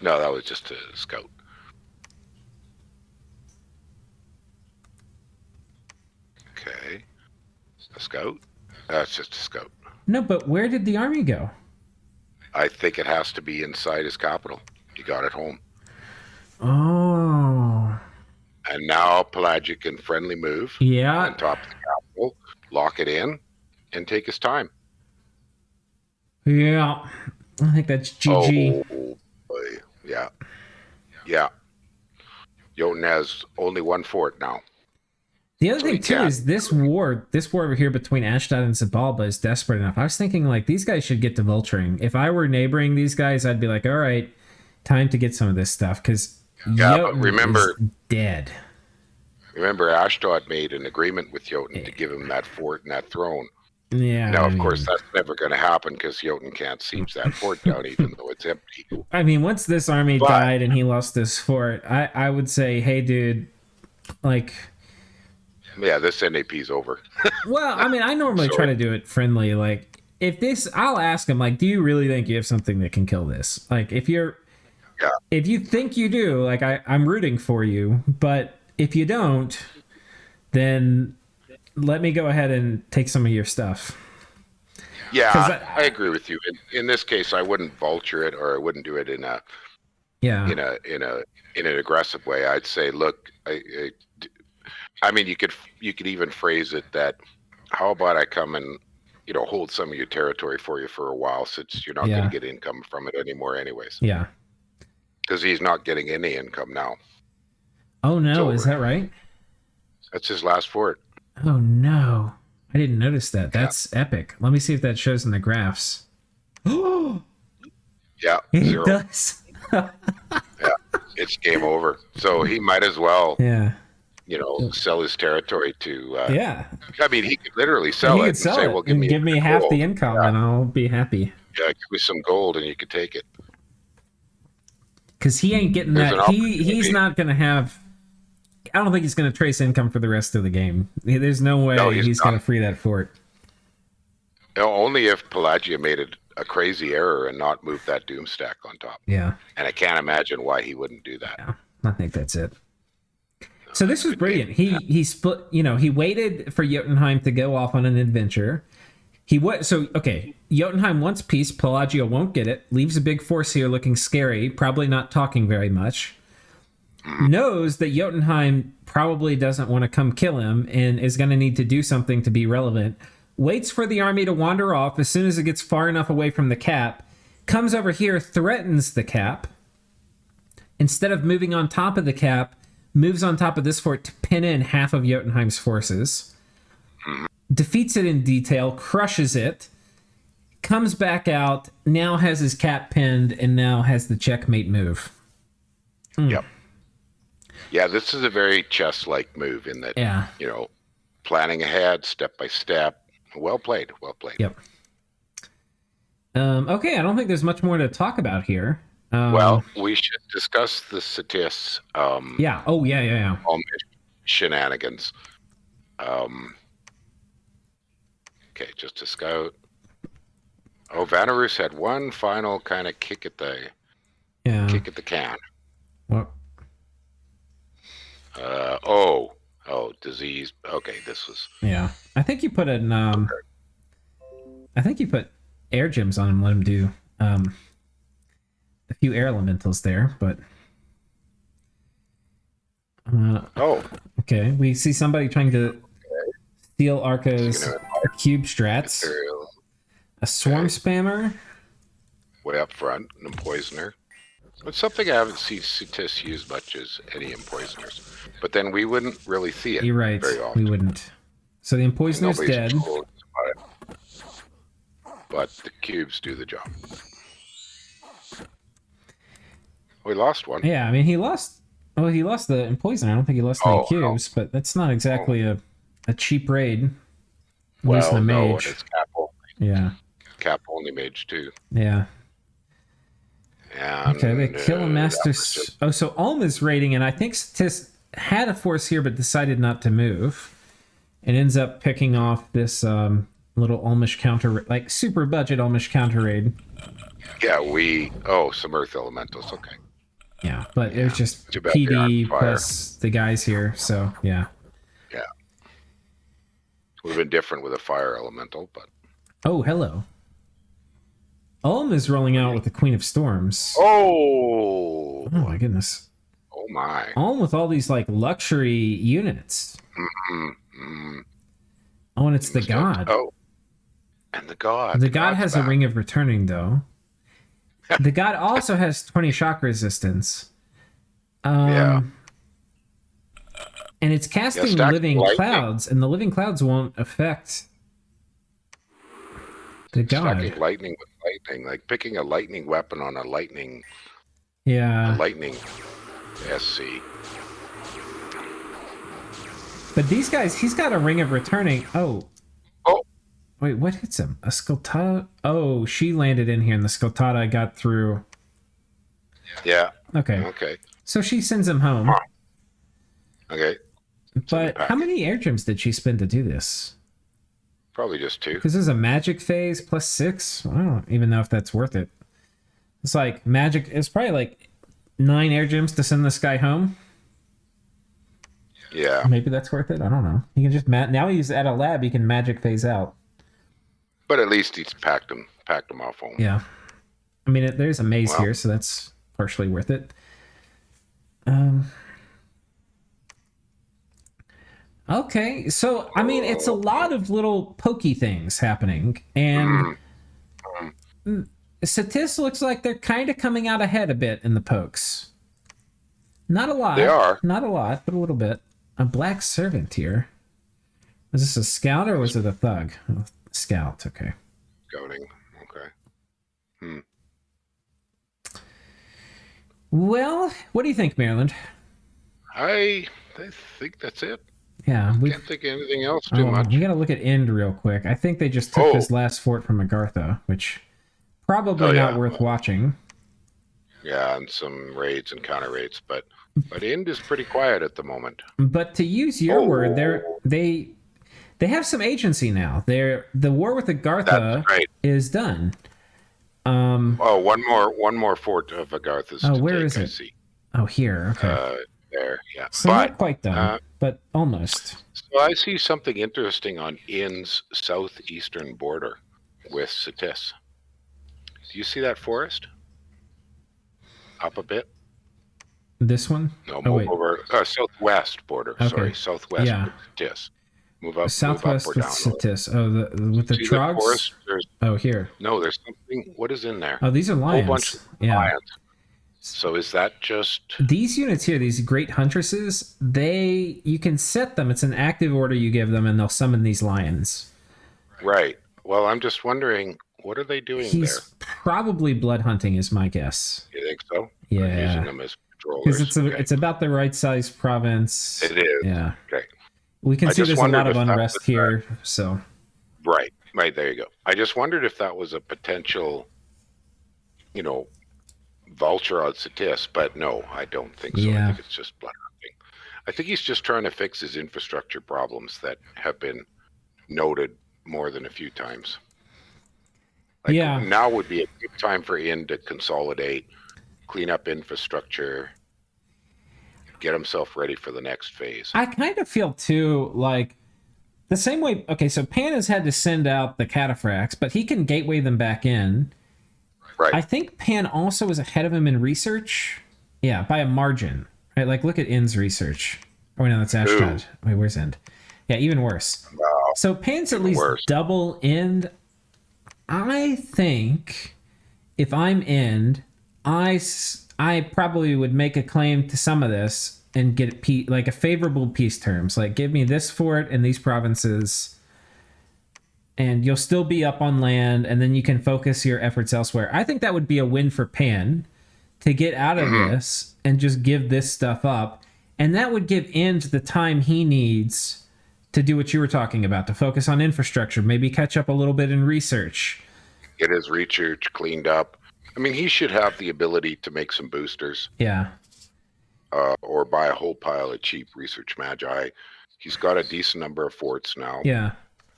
No, that was just a scout. Okay. A scout? That's just a scout. No, but where did the army go? I think it has to be inside his capital. He got it home. Oh. And now Pelagia can friendly move on top of the capital, lock it in, and take his time. Yeah. I think that's GG. Oh, boy. Yeah. Yeah. Jotun has only one fort now. The other thing, too, is this war over here between Ashdod and Xibalba is desperate enough. I was thinking, like, these guys should get to vulturing. If I were neighboring these guys, I'd be like, all right, time to get some of this stuff, because Jotun is dead. Remember, Ashdod made an agreement with Jotun to give him that fort and that throne. Yeah. Now, of course, that's never going to happen because Jotun can't siege that fort down, even though it's empty. I mean, once this army died and he lost this fort, I would say, hey, dude, like... Yeah, this NAP's over. Well, I mean, I normally try to do it friendly. Like, if this... I'll ask him, like, do you really think you have something that can kill this? Like, if you're... Yeah. If you think you do, like, I'm rooting for you, but if you don't, then... Let me go ahead and take some of your stuff. Yeah, I agree with you. In this case, I wouldn't vulture it, or I wouldn't do it in a in an aggressive way. I'd say, look, I mean, you could even phrase it that, how about I come and hold some of your territory for you for a while, since you're not going to get income from it anymore, anyways. Yeah, because he's not getting any income now. Oh no, is that right? That's his last fort. Oh no, I didn't notice that. That's epic. Let me see if that shows in the graphs. Oh, yeah, it 0. does. Yeah, it's game over. So he might as well, sell his territory to. I mean, he could literally sell it and say, "Well, give me half the income, and I'll be happy." Yeah, give me some gold, and you could take it. Because he ain't getting that. He's not going to have. I don't think he's going to trace income for the rest of the game. There's no way he's going to free that fort. Only if Pelagia made a crazy error and not move that doom stack on top. Yeah. And I can't imagine why he wouldn't do that. Yeah, I think that's it. So this was brilliant. He split, he waited for Jotunheim to go off on an adventure. Jotunheim wants peace. Pelagia won't get it. Leaves a big force here looking scary, probably not talking very much. Knows that Jotunheim probably doesn't want to come kill him and is going to need to do something to be relevant. Waits for the army to wander off as soon as it gets far enough away from the cap. Comes over here, threatens the cap. Instead of moving on top of the cap, moves on top of this fort to pin in half of Jotunheim's forces. Defeats it in detail, crushes it. Comes back out, now has his cap pinned, and now has the checkmate move. Yep. Yeah, this is a very chess-like move in that, planning ahead, step by step. Well played, well played. Yep. Okay, I don't think there's much more to talk about here. Well, we should discuss the Satis. Yeah. Oh, yeah. Shenanigans. Okay, just a scout. Oh, Vanarus had one final kind of kick at the can. What? Disease. Okay, this was. Yeah, I think you put it in. I think you put air gems on him, let him do a few air elementals there, but okay. We see somebody trying to steal Arco's cube strats. Material. A swarm spammer. Way up front, an empoisoner. It's something I haven't seen Cetis use much as any empoisoners. But then we wouldn't really see it. You're right. Very often. We wouldn't. So the empoisoner's dead. But the cubes do the job. We lost one. Yeah, I mean he lost. Well, he lost the empoisoner. I don't think he lost any cubes, but that's not exactly a cheap raid. Well, a mage. No, and it's cap only. Yeah. Cap only mage too. Yeah. And, okay, they kill a master. Oh, so Ulm is raiding, and I think Tis had a force here, but decided not to move. And ends up picking off this little Ulmish counter, like super budget Ulmish counter raid. Yeah, some earth elementals. Okay. Yeah, but it was just PD plus the guys here, so yeah. Yeah. Would have been different with a fire elemental, but. Oh, hello. Ulm is rolling out with the Queen of Storms. Oh my goodness. Oh my. Ulm with all these like luxury units. Mm-hmm. Oh, and it's the god. Oh. And the god. The god has a ring of returning though. The god also has 20 shock resistance. Yeah. And it's casting living clouds, and the living clouds won't affect the god. Stacking lightning with lightning, like picking a lightning weapon on a lightning. Yeah. A lightning SC. But these guys, he's got a ring of returning. Oh. Wait, what hits him? A Skultata? Oh, she landed in here, and the Skultata got through. Yeah. Okay. So she sends him home. Okay. But how many air gems did she spend to do this? Probably just 2. Because there's a magic phase plus 6. I don't even know if that's worth it. It's like magic. It's probably like 9 air gems to send this guy home. Yeah. Maybe that's worth it. I don't know. He can just now he's at a lab. He can magic phase out. But at least he's packed them off home. Yeah. I mean, there's a maze here, so that's partially worth it. Okay, so I mean, it's a lot of little pokey things happening, and Cetis looks like they're kind of coming out ahead a bit in the pokes. Not a lot. They are. Not a lot, but a little bit. A black servant here. Was this a scout or was it a thug? Oh, scout, okay. Scouting, okay. Well, what do you think, Maryland? I think that's it. Yeah, we can't think of anything else too much. We got to look at End real quick. I think they just took his last fort from Agartha, which probably not worth watching. Yeah, and some raids and counter raids, but End is pretty quiet at the moment. But to use your word, they have some agency now. The war with Agartha is done. One more fort of Agartha's. Where is it? See. Oh, here. Okay. There, yeah. So not quite done, but almost. So I see something interesting on End's southeastern border with Cetis. Do you see that forest? Up a bit? This one? No, move over. Southwest border. Okay. Sorry, southwest with Cetis. Move up. Southwest move up or down. with Cetis. With the trogs? Here. No, there's something. What is in there? Oh, these are lions. A whole bunch of lions. So is that just... These units here, these great huntresses, you can set them. It's an active order you give them, and they'll summon these lions. Right. Well, I'm just wondering, what are they doing there? He's probably blood hunting is my guess. You think so? Yeah. Or using them as patrollers? Because it's about the right size province. It is. Yeah. Okay. We can see there's a lot of unrest here, so... Right. There you go. I just wondered if that was a potential, vulture on Cetis, but no, I don't think so. Yeah. I think it's just blood hunting. I think he's just trying to fix his infrastructure problems that have been noted more than a few times. Now would be a good time for Ind to consolidate, clean up infrastructure, get himself ready for the next phase. I kind of feel too like the same way. Okay, so Pan has had to send out the cataphracts, but he can gateway them back in. Right. I think Pan also is ahead of him in research. Yeah, by a margin. Right, like look at End's research. Oh no, that's Ashdod. Wait, where's End? Yeah, even worse. Wow. So Pan's at least double End. I think if I'm End, I probably would make a claim to some of this and get like a favorable peace terms. Like give me this fort and these provinces, and you'll still be up on land, and then you can focus your efforts elsewhere. I think that would be a win for Pan to get out of this and just give this stuff up. And that would give End the time he needs to do what you were talking about, to focus on infrastructure, maybe catch up a little bit in research. Get his research cleaned up. I mean, he should have the ability to make some boosters. Yeah. Or buy a whole pile of cheap research magi. He's got a decent number of forts now. Yeah.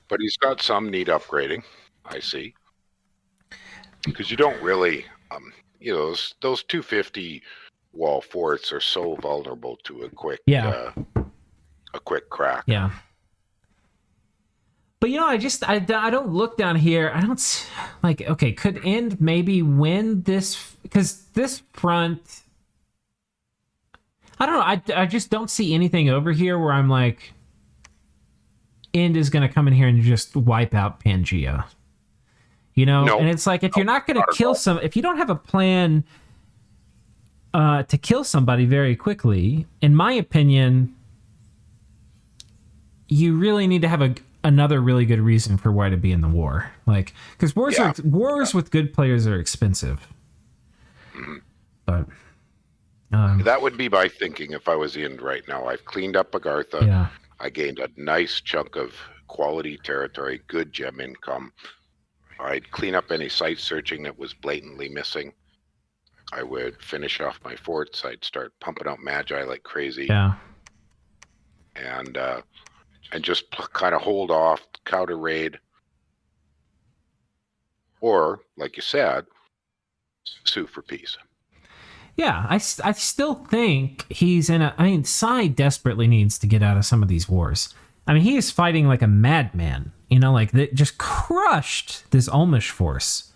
But he's got some need upgrading, I see. Because you don't really, those 250 wall forts are so vulnerable to a quick, crack. Yeah. But I don't look down here. I don't like. Okay, could End maybe win this? Because this front, I don't know. I just don't see anything over here where I'm like, End is going to come in here and just wipe out Pangaea. No, and it's like if you're not going to kill if you don't have a plan to kill somebody very quickly, in my opinion, you really need to have another really good reason for why to be in the war. Like, because wars with good players are expensive. Mm-hmm. But that would be my thinking if I was End right now. I've cleaned up Agartha. Yeah. I gained a nice chunk of quality territory, good gem income. I'd clean up any site searching that was blatantly missing. I would finish off my forts. I'd start pumping out magi like crazy. Yeah. And just kind of hold off, counter raid. Or, like you said, sue for peace. Yeah, I still think he's in Sai desperately needs to get out of some of these wars. I mean, he is fighting like a madman, like that just crushed this Olmish force.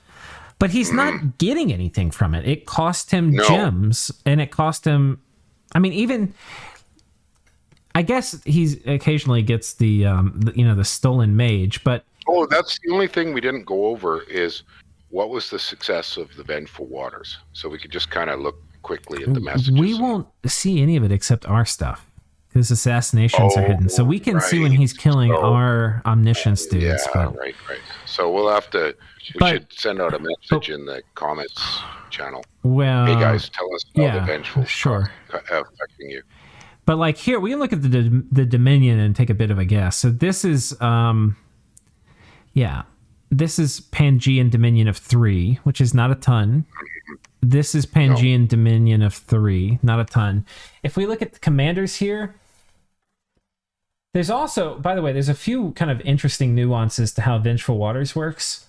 But he's not getting anything from it. It cost him gems, and it cost him, I guess he's occasionally gets the stolen mage, but... Oh, that's the only thing we didn't go over is what was the success of the Vengeful Waters? So we could just kind of look quickly at the messages. We won't see any of it except our stuff, because assassinations are hidden. So we can see when he's killing our omniscience dudes. Yeah, right. So we'll have to... We should send out a message in the comments channel. Well, hey guys, tell us how the Vengeful affecting you. But like here, we can look at the Dominion and take a bit of a guess. So this is, this is Pangaean Dominion of 3, which is not a ton. This is Pangaean Dominion of 3, not a ton. If we look at the commanders here, there's also, by the way, there's a few kind of interesting nuances to how Vengeful Waters works.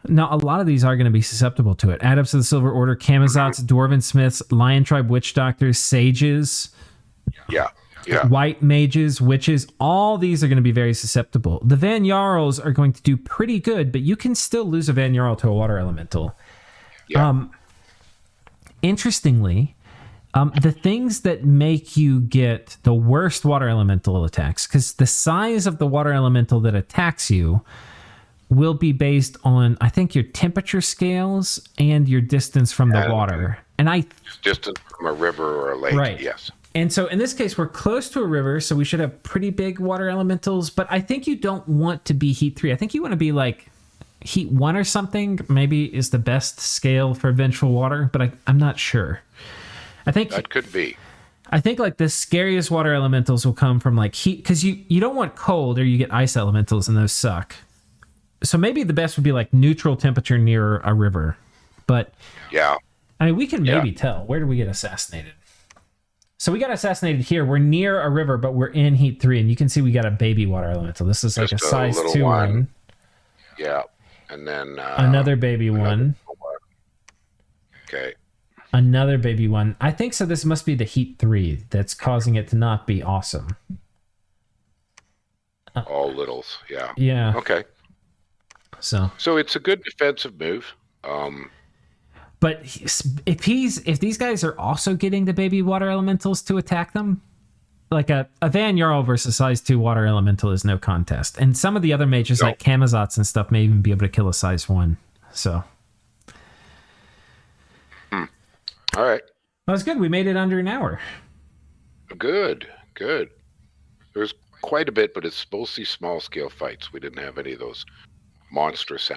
Now, a lot of these are going to be susceptible to it. Adepts of the Silver Order, Camazots, Dwarven Smiths, Lion Tribe Witch Doctors, Sages, White Mages, Witches, all these are going to be very susceptible. The Van Jarls are going to do pretty good, but you can still lose a Van Jarl to a Water Elemental. Yeah. Interestingly, the things that make you get the worst Water Elemental attacks, because the size of the Water Elemental that attacks you will be based on, I think, your temperature scales and your distance from the water. And distance from a river or a lake, right. Yes. And so in this case, we're close to a river, so we should have pretty big water elementals, but I think you don't want to be Heat 3. I think you want to be like Heat 1 or something, maybe is the best scale for Vengeful Water, but I'm not sure. I think that could be. I think like the scariest water elementals will come from like heat, because you don't want cold or you get ice elementals and those suck. So maybe the best would be like neutral temperature near a river. But yeah, I mean, we can maybe tell. Where did we get assassinated? So we got assassinated here. We're near a river, but we're in Heat 3, and you can see we got a baby water elemental. This is like a size 2 one. Yeah, and then another baby one. Okay. Another baby one. I think so. This must be the Heat 3 that's causing it to not be awesome. All littles. Yeah. Yeah. Okay. So it's a good defensive move. but if these guys are also getting the baby water elementals to attack them, like a Van Jarl versus size 2 water elemental is no contest. And some of the other mages like Kamazats and stuff may even be able to kill a size 1. So all right. That was good. We made it under an hour. Good. There's quite a bit, but it's mostly small scale fights. We didn't have any of those monstrous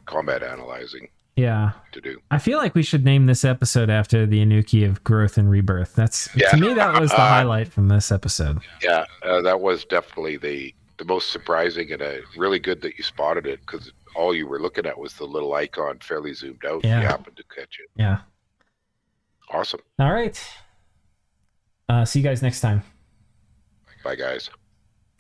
combat analyzing to do. I feel like we should name this episode after the Inuki of Growth and Rebirth. To me, that was the highlight from this episode. Yeah, that was definitely the most surprising, and really good that you spotted it, because all you were looking at was the little icon fairly zoomed out. Yeah. You happened to catch it. Yeah. Awesome. All right. See you guys next time. Bye, guys.